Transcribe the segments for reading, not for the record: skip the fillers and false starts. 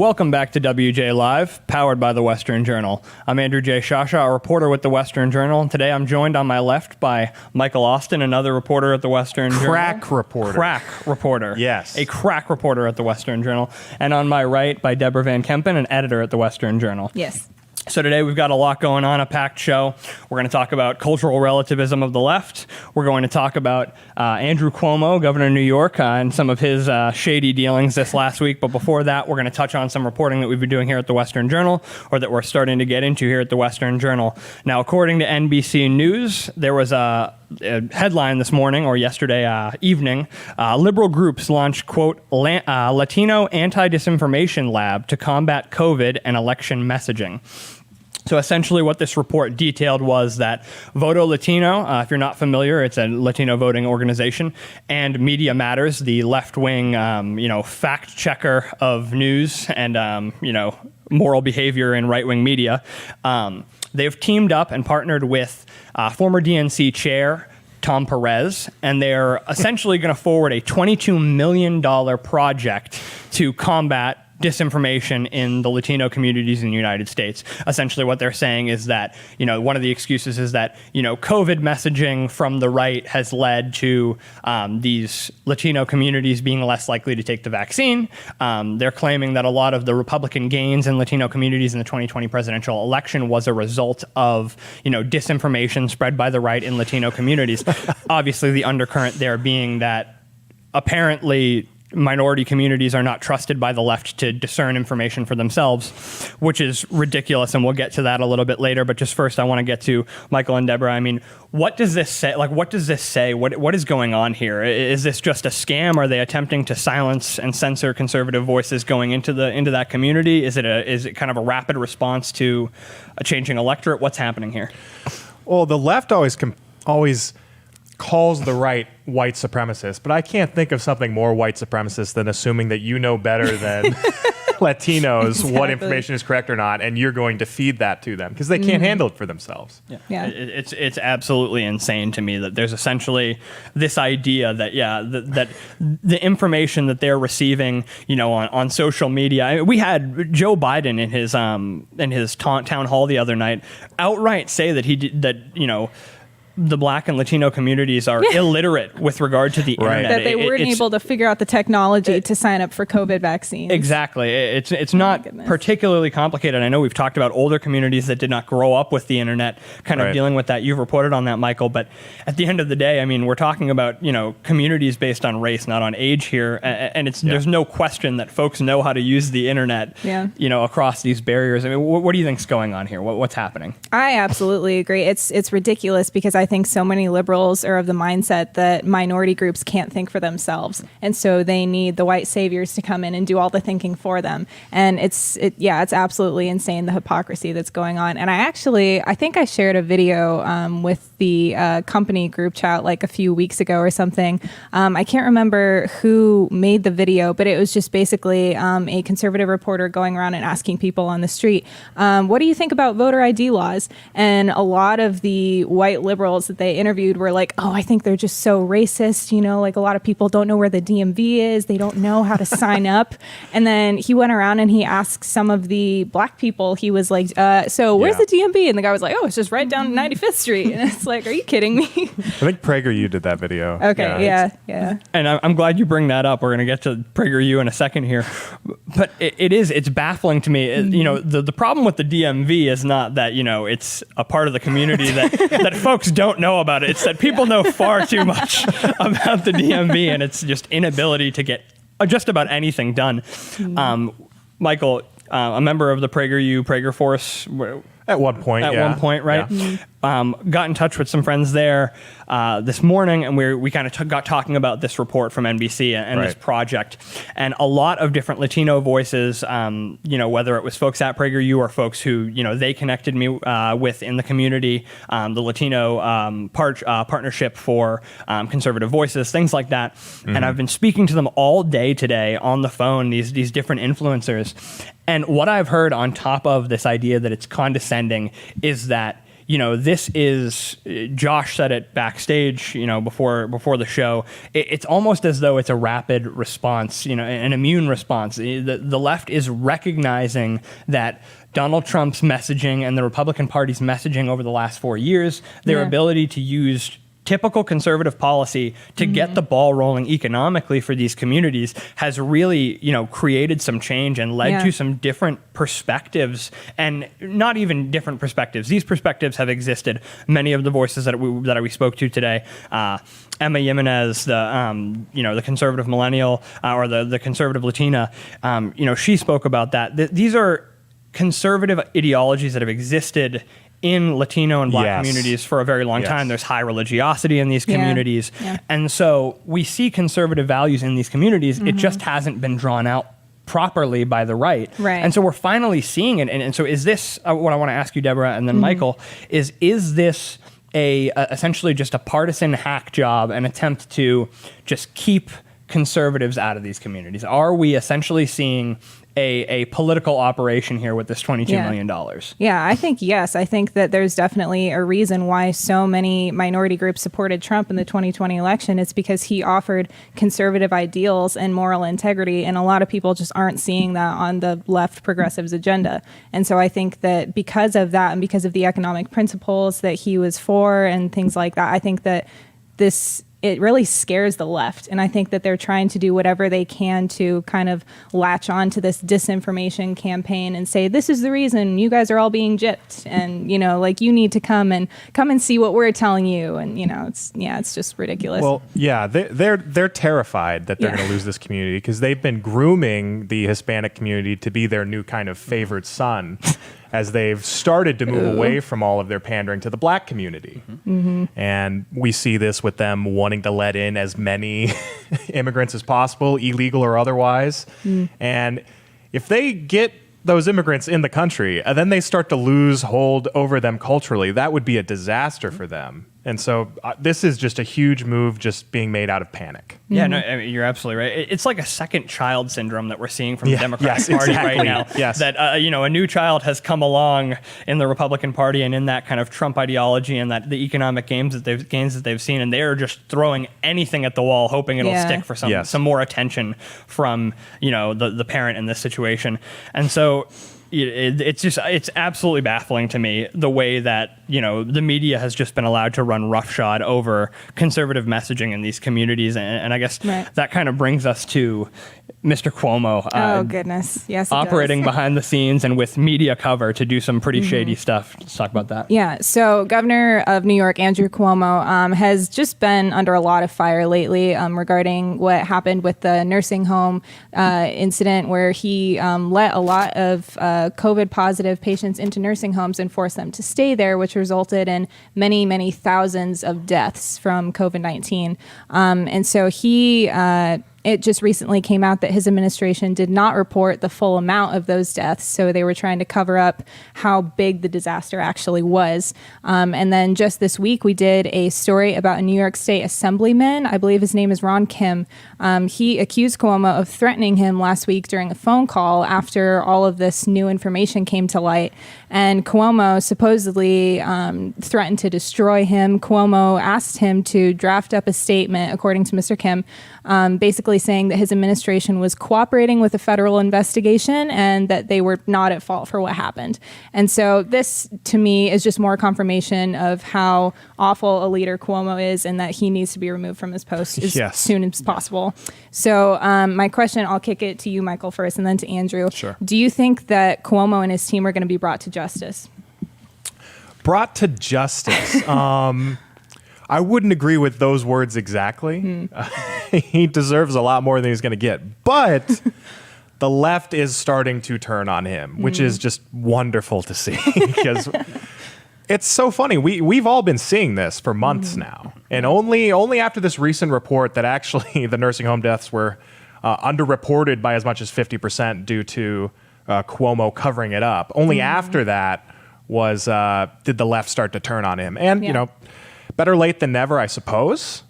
Welcome back to WJ Live, powered by the Western Journal. I'm Andrew J. Shasha, a reporter with the Western Journal, and today I'm joined on my left by Michael Austin, another reporter at the Western Journal. Crack reporter. Yes. A crack reporter at the Western Journal. And on my right by Deborah Van Kempen, an editor at the Western Journal. Yes. So today we've got a lot going on, a packed show. We're going to talk about cultural relativism of the left. We're going to talk about Andrew Cuomo, governor of New York, and some of his shady dealings this last week. But before that, we're going to touch on some reporting that we've been doing here at the Western Journal, or that we're starting to get into here at the Western Journal. Now, according to NBC News, there was a headline this morning or yesterday evening. Liberal groups launched, quote, Latino AntiDisinformation Lab to combat COVID and election messaging. So essentially what this report detailed was that Voto Latino, if you're not familiar, it's a Latino voting organization, and Media Matters, the left-wing, fact checker of news and, moral behavior in right-wing media. They've teamed up and partnered with former DNC chair Tom Perez, and they're essentially going to forward a $22 million project to combat disinformation in the Latino communities in the United States. Essentially what they're saying is that, one of the excuses is that, COVID messaging from the right has led to these Latino communities being less likely to take the vaccine. They're claiming that a lot of the Republican gains in Latino communities in the 2020 presidential election was a result of, disinformation spread by the right in Latino communities. Obviously, the undercurrent there being that apparently minority communities are not trusted by the left to discern information for themselves, which is ridiculous, and we'll get to that a little bit later. But just first, I want to get to Michael and Deborah. I mean, what does this say? What does this say? What is going on here? Is this just a scam? Are they attempting to silence and censor conservative voices going into that community? Is it kind of a rapid response to a changing electorate? What's happening here? Well, the left always calls the right white supremacist, but I can't think of something more white supremacist than assuming that you know better than Latinos what information is correct or not, and you're going to feed that to them because they can't handle it for themselves. Yeah. It's absolutely insane to me that there's essentially this idea that that the information that they're receiving, on social media. I mean, we had Joe Biden in his town hall the other night outright say that the Black and Latino communities are illiterate with regard to the internet. That they weren't able to figure out the technology to sign up for COVID vaccines. Exactly. It's not particularly complicated. I know we've talked about older communities that did not grow up with the internet kind of dealing with that. You've reported on that, Michael. But at the end of the day, I mean, we're talking about, communities based on race, not on age here. And there's no question that folks know how to use the internet, across these barriers. I mean, what do you think's going on here? What's happening? I absolutely agree. It's ridiculous because I think so many liberals are of the mindset that minority groups can't think for themselves. And so they need the white saviors to come in and do all the thinking for them. And it's absolutely insane, the hypocrisy that's going on. And I think I shared a video with the company group chat like a few weeks ago or something. I can't remember who made the video, but it was just basically a conservative reporter going around and asking people on the street, what do you think about voter ID laws? And a lot of the white liberals that they interviewed were like, oh, I think they're just so racist. Like a lot of people don't know where the DMV is. They don't know how to sign up. And then he went around and he asked some of the Black people, he was like, so where's the DMV? And the guy was like, oh, it's just right down 95th Street. And it's like, are you kidding me? I think PragerU did that video. Okay, yeah. And I'm glad you bring that up. We're going to get to PragerU in a second here. But it's baffling to me. The problem with the DMV is not that, it's a part of the community that folks don't know about it. It's that people know far too much about the DMV, and it's just inability to get just about anything done. Michael, a member of the Prager Force. At one point, right? Yeah. Got in touch with some friends there this morning, and we kind of got talking about this report from NBC and this project. And a lot of different Latino voices, whether it was folks at PragerU or folks who, they connected me with in the community, the Latino Partnership for Conservative Voices, things like that. Mm-hmm. And I've been speaking to them all day today on the phone, these different influencers. And what I've heard on top of this idea that it's condescending is that, this is, Josh said it backstage, before the show, it's almost as though it's a rapid response, an immune response. The left is recognizing that Donald Trump's messaging and the Republican Party's messaging over the last 4 years, their ability to use typical conservative policy to get the ball rolling economically for these communities has really, created some change and led to some different perspectives, and not even different perspectives. These perspectives have existed. Many of the voices that we spoke to today, Emma Jimenez, the conservative millennial or the conservative Latina, she spoke about that. These are conservative ideologies that have existed in Latino and Black communities for a very long time. There's high religiosity in these communities. And so we see conservative values in these communities. It just hasn't been drawn out properly by the right. And so we're finally seeing it. And so is this, what I want to ask you, Deborah, and then Michael, is this essentially just a partisan hack job, an attempt to just keep conservatives out of these communities? Are we essentially seeing a political operation here with this $22 million? Yeah, I think yes. I think that there's definitely a reason why so many minority groups supported Trump in the 2020 election. It's because he offered conservative ideals and moral integrity, and a lot of people just aren't seeing that on the left progressives agenda. And so I think that because of that, and because of the economic principles that he was for and things like that, I think that it really scares the left. And I think that they're trying to do whatever they can to kind of latch on to this disinformation campaign and say, this is the reason you guys are all being gypped. And, you need to come and see what we're telling you. And, it's just ridiculous. Well, yeah, they're terrified that they're going to lose this community because they've been grooming the Hispanic community to be their new kind of favorite son as they've started to move away from all of their pandering to the Black community. And we see this with them wanting to let in as many immigrants as possible, illegal or otherwise. And if they get those immigrants in the country and then they start to lose hold over them culturally, that would be a disaster for them. And so this is just a huge move just being made out of panic. Yeah, no, I mean, you're absolutely right. It's like a second child syndrome that we're seeing from the Democratic Party right now. That, a new child has come along in the Republican Party and in that kind of Trump ideology and that the economic gains that they've seen, and they're just throwing anything at the wall, hoping it'll stick for some more attention from, the parent in this situation. And so it's absolutely baffling to me the way that the media has just been allowed to run roughshod over conservative messaging in these communities, and I guess that kind of brings us to Mr. Cuomo. Oh goodness, yes, operating behind the scenes and with media cover to do some pretty shady stuff. Let's talk about that. Yeah, so Governor of New York, Andrew Cuomo, has just been under a lot of fire lately regarding what happened with the nursing home incident, where he let a lot of COVID positive patients into nursing homes and forced them to stay there, which resulted in many, many thousands of deaths from COVID-19. And so it just recently came out that his administration did not report the full amount of those deaths. So they were trying to cover up how big the disaster actually was. And then just this week, we did a story about a New York State assemblyman. I believe his name is Ron Kim. He accused Cuomo of threatening him last week during a phone call after all of this new information came to light. And Cuomo supposedly threatened to destroy him. Cuomo asked him to draft up a statement, according to Mr. Kim, basically saying that his administration was cooperating with a federal investigation and that they were not at fault for what happened. And so this, to me, is just more confirmation of how awful a leader Cuomo is and that he needs to be removed from his post as soon as possible. So my question, I'll kick it to you, Michael, first, and then to Andrew. Sure. Do you think that Cuomo and his team are going to be brought to justice? Brought to justice. I wouldn't agree with those words exactly. He deserves a lot more than he's going to get. But the left is starting to turn on him, which is just wonderful to see. Because it's so funny. We've all been seeing this for months now. And only after this recent report that actually the nursing home deaths were underreported by as much as 50% due to Cuomo covering it up. Only after that did the left start to turn on him. And, better late than never, I suppose.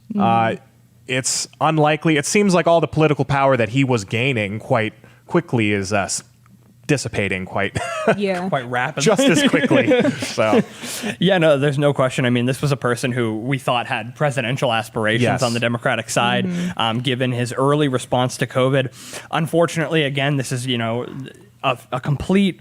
It's unlikely. It seems like all the political power that he was gaining quite quickly is dissipating quite quite rapidly. just as quickly. So yeah, no, there's no question. I mean, this was a person who we thought had presidential aspirations Yes. on the Democratic side, given his early response to COVID. Unfortunately, again, this is, a complete,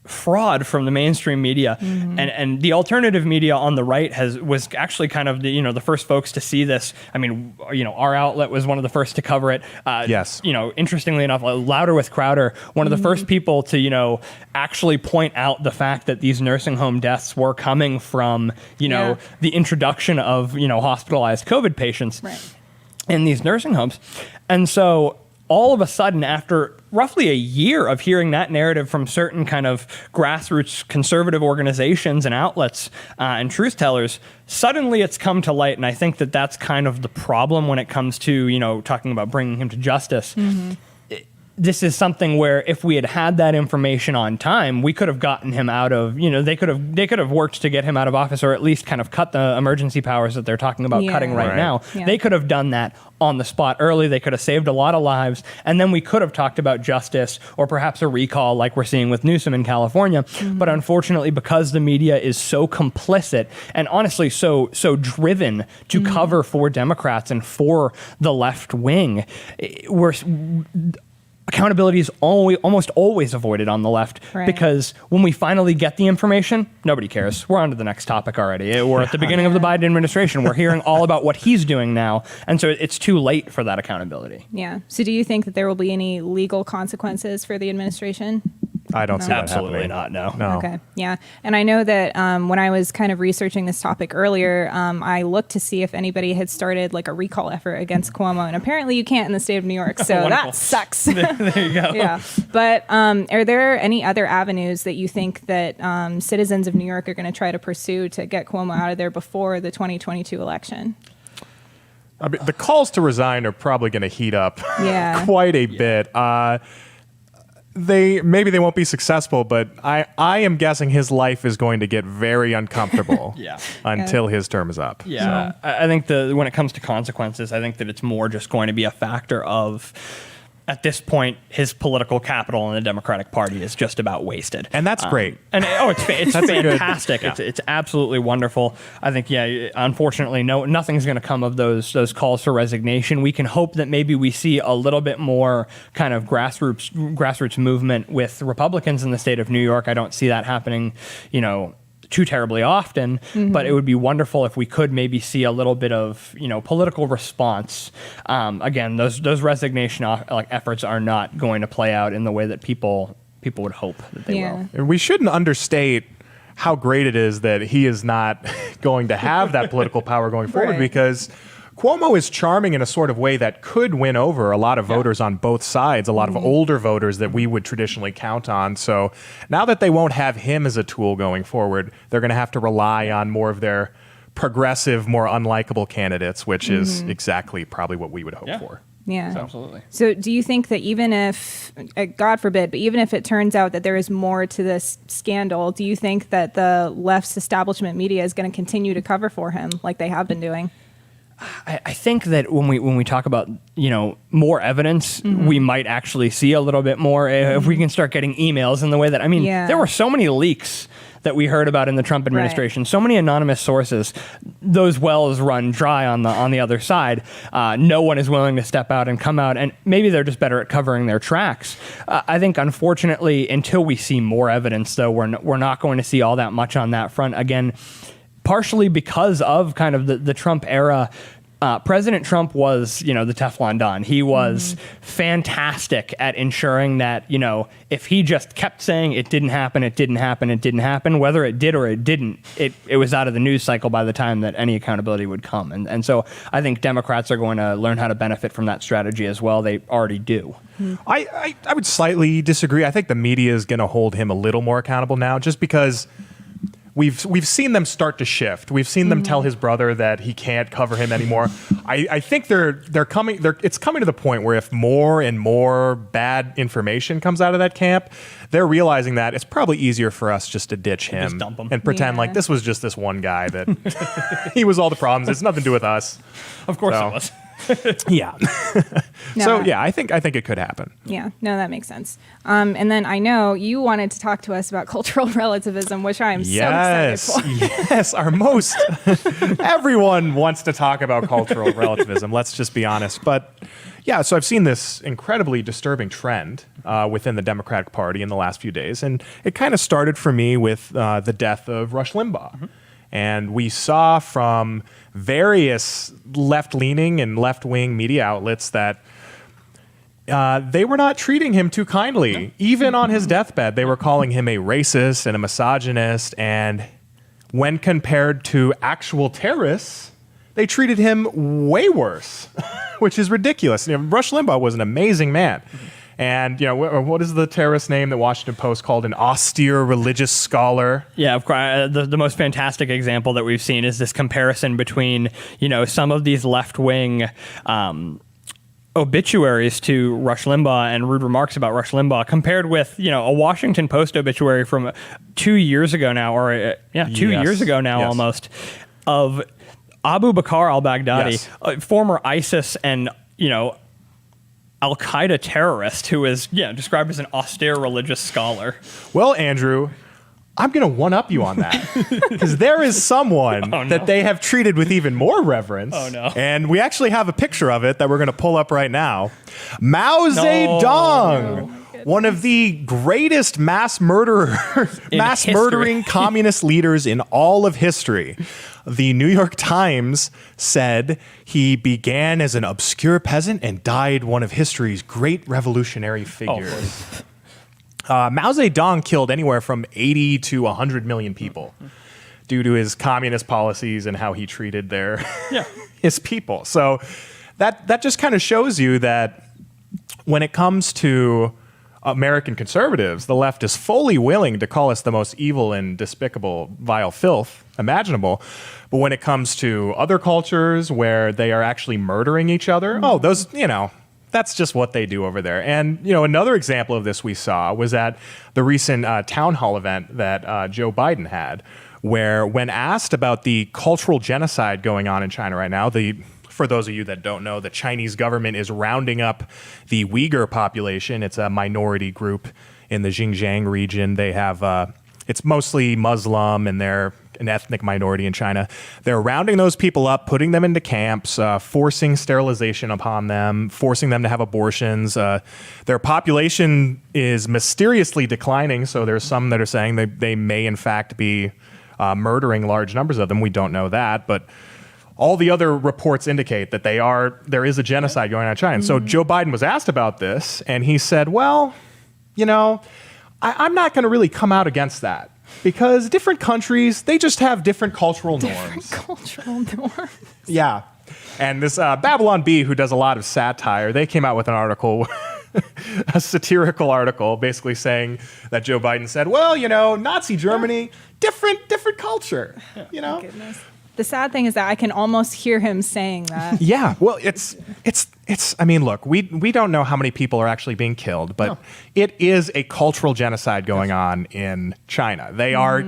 fraud from the mainstream media, and the alternative media on the right was actually kind of the first folks to see this. I mean, our outlet was one of the first to cover it. Yes. Interestingly enough, Louder with Crowder, one of the first people to actually point out the fact that these nursing home deaths were coming from the introduction of hospitalized COVID patients in these nursing homes, and so all of a sudden, after roughly a year of hearing that narrative from certain kind of grassroots conservative organizations and outlets and truth tellers, suddenly it's come to light. And I think that that's kind of the problem when it comes to, talking about bringing him to justice. This is something where if we had had that information on time, we could have gotten him out of, they could have worked to get him out of office, or at least kind of cut the emergency powers that they're talking about cutting right now. Yeah. They could have done that on the spot early. They could have saved a lot of lives. And then we could have talked about justice or perhaps a recall like we're seeing with Newsom in California. But unfortunately, because the media is so complicit and honestly so driven to cover for Democrats and for the left wing, accountability is almost always avoided on the left, because when we finally get the information, nobody cares. We're on to the next topic already. We're at the beginning of the Biden administration. We're hearing all about what he's doing now. And so it's too late for that accountability. Yeah. So do you think that there will be any legal consequences for the administration? I don't see that Absolutely happening. not, no. Okay. Yeah. And I know that when I was kind of researching this topic earlier, I looked to see if anybody had started like a recall effort against Cuomo. And apparently you can't in the state of New York. So that sucks. There you go. Yeah. But are there any other avenues that you think that citizens of New York are going to try to pursue to get Cuomo out of there before the 2022 election? I mean, the calls to resign are probably going to heat up quite a bit. Maybe they won't be successful, but I am guessing his life is going to get very uncomfortable until his term is up. Yeah, so. I think when it comes to consequences, I think that it's more just going to be a factor of, at this point, his political capital in the Democratic Party is just about wasted. And that's great. And it's fantastic. It's absolutely wonderful. I think, unfortunately, nothing's going to come of those calls for resignation. We can hope that maybe we see a little bit more kind of grassroots movement with Republicans in the state of New York. I don't see that happening, too terribly often, but it would be wonderful if we could maybe see a little bit of political response. Again, those resignation efforts are not going to play out in the way that people would hope that they will. And we shouldn't understate how great it is that he is not going to have that political power going forward, because Cuomo is charming in a sort of way that could win over a lot of voters on both sides, a lot of older voters that we would traditionally count on. So now that they won't have him as a tool going forward, they're going to have to rely on more of their progressive, more unlikable candidates, which is exactly probably what we would hope for. Yeah, absolutely. So do you think that even if, God forbid, but even if it turns out that there is more to this scandal, do you think that the left's establishment media is going to continue to cover for him like they have been doing? I think that when we talk about more evidence, we might actually see a little bit more if we can start getting emails in the way that there were so many leaks that we heard about in the Trump administration, so many anonymous sources. Those wells run dry on the other side. No one is willing to step out and come out, and maybe they're just better at covering their tracks. I think, unfortunately, until we see more evidence, though, we're not going to see all that much on that front again. Partially because of kind of the Trump era. President Trump was, the Teflon Don. He was fantastic at ensuring that, if he just kept saying it didn't happen, whether it did or it didn't, it was out of the news cycle by the time that any accountability would come. And so I think Democrats are going to learn how to benefit from that strategy as well. They already do. I would slightly disagree. I think the media is going to hold him a little more accountable now, just because we've seen them start to shift. We've seen them tell his brother that he can't cover him anymore. I think it's coming to the point where if more and more bad information comes out of that camp, they're realizing that it's probably easier for us just to ditch him, just dump him. And pretend like this was just this one guy that he was all the problems. It's nothing to do with us. Of course it was. Yeah. No, So yeah, I think it could happen. Yeah, no, that makes sense. And then I know you wanted to talk to us about cultural relativism, which I am so excited for. Yes, our most. Everyone wants to talk about cultural relativism. Let's just be honest. But yeah, so I've seen this incredibly disturbing trend within the Democratic Party in the last few days, and it kind of started for me with the death of Rush Limbaugh. Mm-hmm. And we saw from various left-leaning and left-wing media outlets that they were not treating him too kindly. No. Even on his deathbed, they were calling him a racist and a misogynist. And when compared to actual terrorists, they treated him way worse, which is ridiculous. You know, Rush Limbaugh was an amazing man. And, you know, what is the terrorist name that Washington Post called an austere religious scholar? Yeah, of course. The most fantastic example that we've seen is this comparison between, you know, some of these left-wing obituaries to Rush Limbaugh and rude remarks about Rush Limbaugh compared with, you know, a Washington Post obituary from 2 years ago now, or 2 years ago now almost, of Abu Bakr al-Baghdadi, a former ISIS and, you know, Al-Qaeda terrorist who is described as an austere religious scholar. Well, Andrew, I'm going to one-up you on that. Because there is someone that they have treated with even more reverence. Oh, no. And we actually have a picture of it that we're going to pull up right now. Mao Zedong. One of the greatest mass murdering communist leaders in all of history. The New York Times said he began as an obscure peasant and died one of history's great revolutionary figures. Mao Zedong killed anywhere from 80 to 100 million people due to his communist policies and how he treated his people. So that just kind of shows you that when it comes to American conservatives, the left is fully willing to call us the most evil and despicable, vile filth imaginable. But when it comes to other cultures where they are actually murdering each other, that's just what they do over there. And, you know, another example of this we saw was at the recent town hall event that Joe Biden had, where when asked about the cultural genocide going on in China right now, for those of you that don't know, the Chinese government is rounding up the Uyghur population. It's a minority group in the Xinjiang region. They have, it's mostly Muslim and they're an ethnic minority in China. They're rounding those people up, putting them into camps, forcing sterilization upon them, forcing them to have abortions. Their population is mysteriously declining, so there's some that are saying they may in fact be murdering large numbers of them. We don't know that, but all the other reports indicate that there is a genocide going on in China. And so Joe Biden was asked about this, and he said, well, you know, I'm not going to really come out against that because different countries, they just have different cultural norms. Yeah. And this Babylon Bee, who does a lot of satire, they came out with an article, a satirical article, basically saying that Joe Biden said, well, you know, Nazi Germany, different culture, you know? Goodness. The sad thing is that I can almost hear him saying that. Yeah, well, it's. I mean, look, we don't know how many people are actually being killed, but it is a cultural genocide going on in China. They are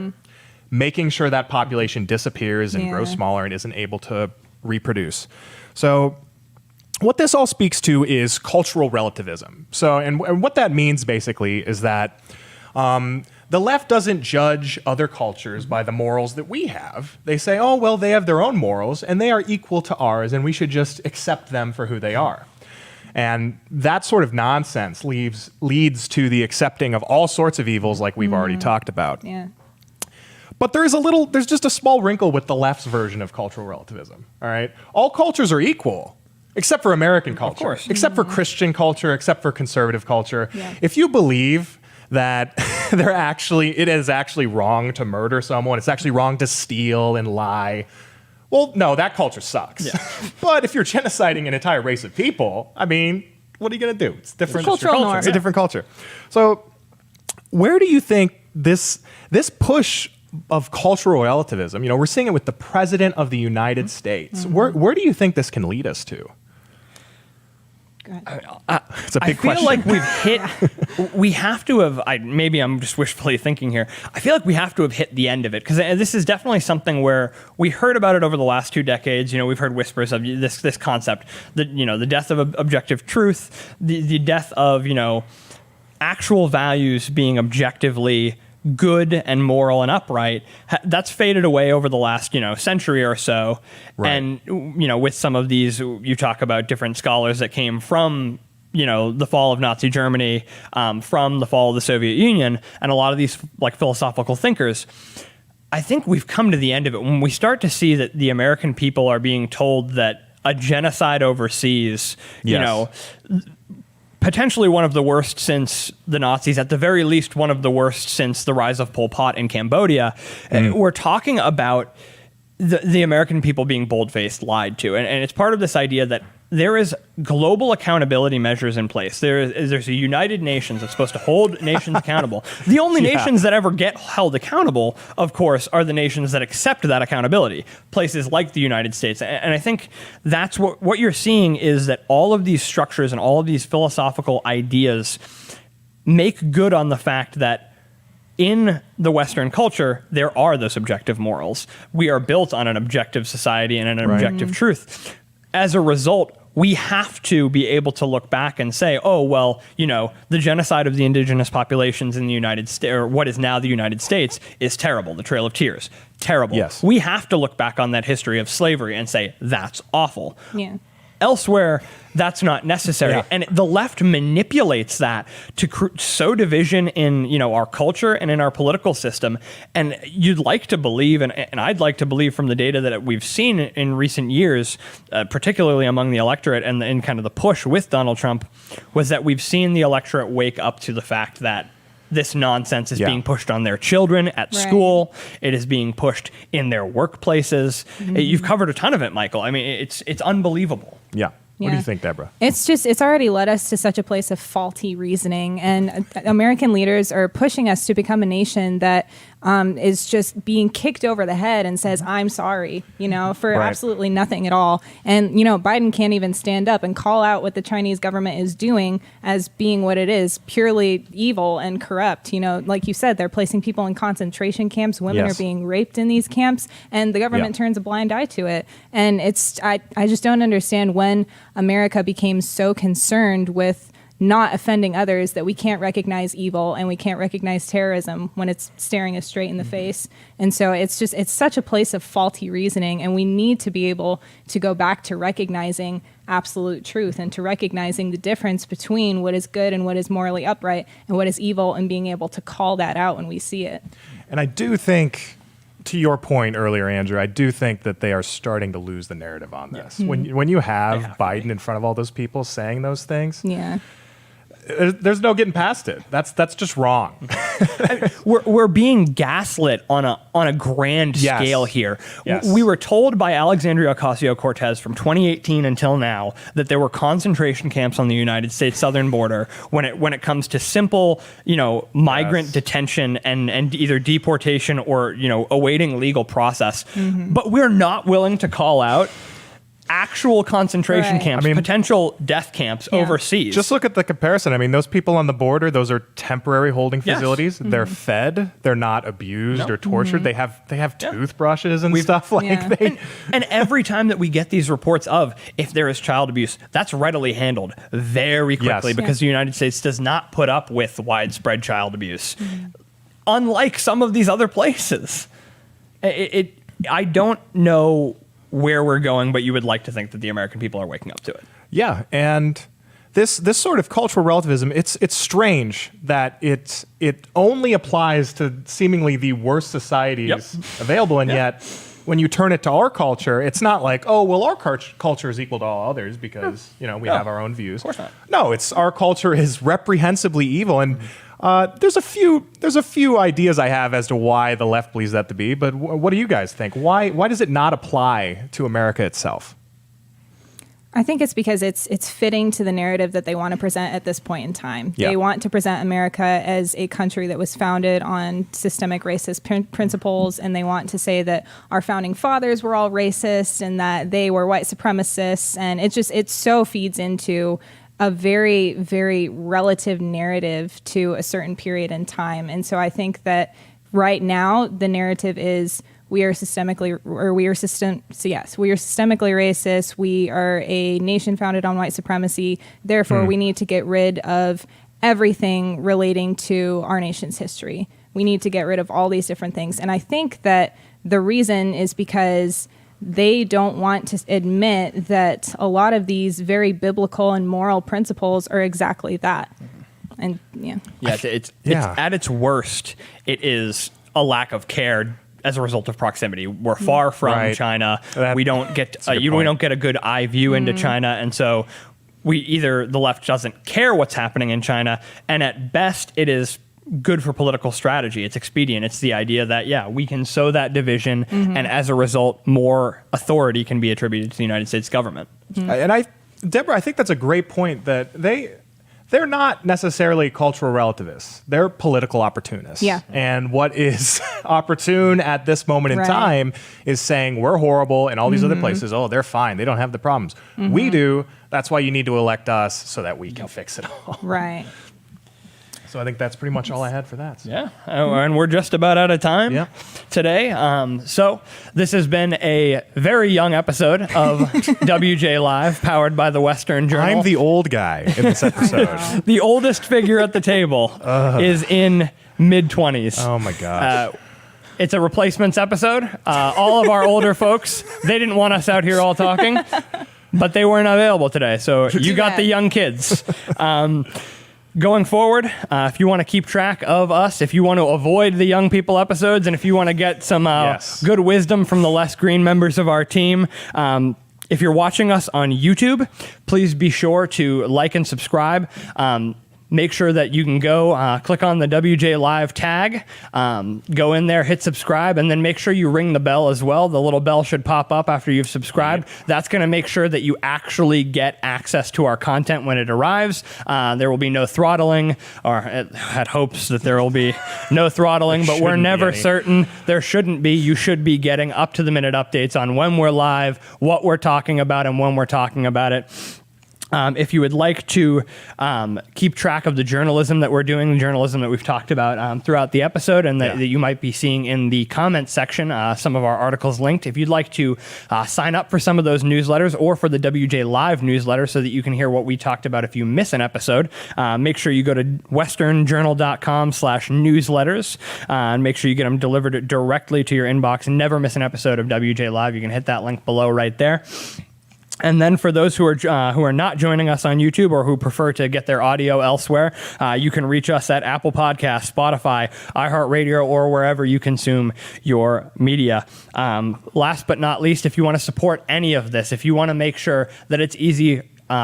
making sure that population disappears and grows smaller and isn't able to reproduce. So what this all speaks to is cultural relativism. So, and what that means basically is that the left doesn't judge other cultures by the morals that we have. They say, oh, well, they have their own morals and they are equal to ours and we should just accept them for who they are. And that sort of nonsense leads to the accepting of all sorts of evils like we've already talked about. Yeah. But there's just a small wrinkle with the left's version of cultural relativism, all right? All cultures are equal, except for American culture. Of course. Except for Christian culture, except for conservative culture. Yeah. If you believe that it is actually wrong to murder someone, it's actually wrong to steal and lie, well, no, that culture sucks. Yeah. But if you're genociding an entire race of people, I mean, what are you going to do? It's different. Cultural norm. It's a different culture. So where do you think this push of cultural relativism, you know, we're seeing it with the president of the United States. Where do you think this can lead us to? It's a big I feel question. like we have to have, maybe I'm just wishfully thinking here. I feel like we have to have hit the end of it, because this is definitely something where we heard about it over the last 2 decades. We've heard whispers of this concept, the death of objective truth, the death of, actual values being objectively good and moral and upright. That's faded away over the last century or so. Right. And with some of these, you talk about different scholars that came from the fall of Nazi Germany, from the fall of the Soviet Union, and a lot of these like philosophical thinkers. I think we've come to the end of it when we start to see that the American people are being told that a genocide overseas, potentially one of the worst since the Nazis, at the very least one of the worst since the rise of Pol Pot in Cambodia. We're talking about the American people being bold-faced lied to. And it's part of this idea that there is global accountability measures in place. There's a United Nations that's supposed to hold nations accountable. The only nations that ever get held accountable, of course, are the nations that accept that accountability, places like the United States. And I think that's what you're seeing is that all of these structures and all of these philosophical ideas make good on the fact that in the Western culture, there are those objective morals. We are built on an objective society and an objective truth. As a result, we have to be able to look back and say, oh, well, the genocide of the indigenous populations in the United States, or what is now the United States, is terrible. The Trail of Tears, terrible. Yes. We have to look back on that history of slavery and say, that's awful. Yeah. Elsewhere, that's not necessary. Yeah. And the left manipulates that to sow division in our culture and in our political system. And you'd like to believe, and I'd like to believe from the data that we've seen in recent years, particularly among the electorate and in kind of the push with Donald Trump, was that we've seen the electorate wake up to the fact that this nonsense is being pushed on their children at school. It is being pushed in their workplaces. You've covered a ton of it, Michael. I mean, it's unbelievable. Yeah. What do you think, Deborah? It's already led us to such a place of faulty reasoning, and American leaders are pushing us to become a nation that is just being kicked over the head and says, I'm sorry, for absolutely nothing at all. And, Biden can't even stand up and call out what the Chinese government is doing as being what it is, purely evil and corrupt. Like you said, they're placing people in concentration camps. Women are being raped in these camps, and the government turns a blind eye to it. And I just don't understand when America became so concerned with not offending others that we can't recognize evil and we can't recognize terrorism when it's staring us straight in the face. And so it's such a place of faulty reasoning, and we need to be able to go back to recognizing absolute truth and to recognizing the difference between what is good and what is morally upright and what is evil, and being able to call that out when we see it. And I do think, to your point earlier, Andrew, I do think that they are starting to lose the narrative on this. When you have Biden in front of all those people saying those things, there's no getting past it. That's just wrong. We're being gaslit on a grand scale here. Yes. We were told by Alexandria Ocasio-Cortez from 2018 until now that there were concentration camps on the United States southern border when it comes to simple, migrant detention and either deportation or, awaiting legal process. But we're not willing to call out actual concentration camps, potential death camps overseas. Just look at the comparison. I mean, those people on the border, those are temporary holding facilities. They're fed. They're not abused or tortured. They have toothbrushes and stuff and every time that we get these reports of if there is child abuse, that's readily handled very quickly because the United States does not put up with widespread child abuse, unlike some of these other places. I don't know where we're going, but you would like to think that the American people are waking up to it. Yeah, and this sort of cultural relativism, it's strange that it only applies to seemingly the worst societies available, and yet when you turn it to our culture, it's not like, oh, well, our culture is equal to all others because we have our own views. Of course not. No, it's our culture is reprehensibly evil, and there's a few ideas I have as to why the left believes that to be, but what do you guys think? Why does it not apply to America itself? I think it's because it's fitting to the narrative that they want to present at this point in time. Yeah. They want to present America as a country that was founded on systemic racist principles, and they want to say that our founding fathers were all racist and that they were white supremacists, and it so feeds into a very, very relative narrative to a certain period in time. And so I think that right now the narrative is we are systemically racist. We are a nation founded on white supremacy. Therefore, we need to get rid of everything relating to our nation's history. We need to get rid of all these different things. And I think that the reason is because they don't want to admit that a lot of these very biblical and moral principles are exactly that. And It's at its worst, it is a lack of care as a result of proximity. We're far from China. We don't get we don't get a good eye view into China, and so the left doesn't care what's happening in China, and at best it is good for political strategy. It's expedient. It's the idea that, we can sow that division, and as a result, more authority can be attributed to the United States government. And Deborah, I think that's a great point, that they're not necessarily cultural relativists. They're political opportunists. Yeah. And what is opportune at this moment in time is saying we're horrible and all these other places, they're fine. They don't have the problems. We do. That's why you need to elect us so that we can fix it all. Right. So I think that's pretty much all I had for that. Yeah, and we're just about out of time today. So this has been a very young episode of WJ Live, powered by the Western Journal. I'm the old guy in this episode. The oldest figure at the table is in mid-20s. Oh, my gosh. It's a replacements episode. All of our older folks, they didn't want us out here all talking, but they weren't available today. So you got the young kids. Going forward, if you want to keep track of us, if you want to avoid the young people episodes, and if you want to get some good wisdom from the less green members of our team, if you're watching us on YouTube, please be sure to like and subscribe. Make sure that you can go click on the WJ Live tag, go in there, hit subscribe, and then make sure you ring the bell as well. The little bell should pop up after you've subscribed. That's going to make sure that you actually get access to our content when it arrives. There will be no throttling, or had hopes that there will be no throttling, but we're never certain. There shouldn't be. You should be getting up-to-the-minute updates on when we're live, what we're talking about, and when we're talking about it. If you would like to keep track of the journalism that we're doing, the journalism that we've talked about throughout the episode, and that you might be seeing in the comments section, some of our articles linked. If you'd like to sign up for some of those newsletters or for the WJ Live newsletter so that you can hear what we talked about if you miss an episode, make sure you go to westernjournal.com/newsletters and make sure you get them delivered directly to your inbox. Never miss an episode of WJ Live. You can hit that link below right there. And then for those who are not joining us on YouTube or who prefer to get their audio elsewhere, you can reach us at Apple Podcasts, Spotify, iHeartRadio, or wherever you consume your media. Last but not least, if you want to support any of this, if you want to make sure that it's easy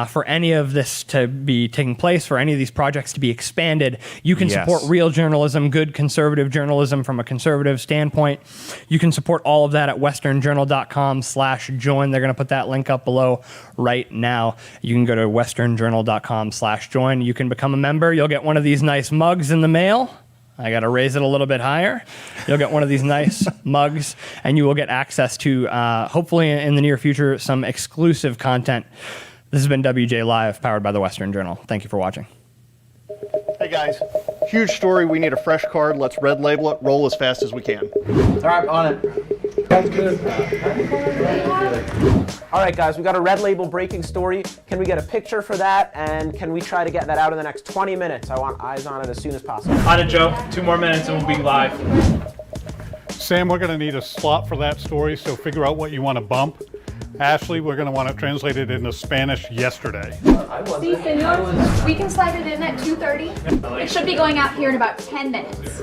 for any of this to be taking place, for any of these projects to be expanded, you can support real journalism, good conservative journalism from a conservative standpoint. You can support all of that at westernjournal.com/join. They're going to put that link up below right now. You can go to westernjournal.com/join. You can become a member. You'll get one of these nice mugs in the mail. I got to raise it a little bit higher. You'll get one of these nice mugs, and you will get access to, hopefully in the near future, some exclusive content. This has been WJ Live, powered by the Western Journal. Thank you for watching. Hey guys, huge story. We need a fresh card. Let's red label it. Roll as fast as we can. All right, on it. All right, guys, we got a red label breaking story. Can we get a picture for that? And can we try to get that out in the next 20 minutes? I want eyes on it as soon as possible. On it, Joe. 2 more minutes and we'll be live. Sam, we're going to need a slot for that story, so figure out what you want to bump. Ashley, we're going to want to translate it into Spanish yesterday. Sí, señor. We can slide it in at 2:30. It should be going out here in about 10 minutes.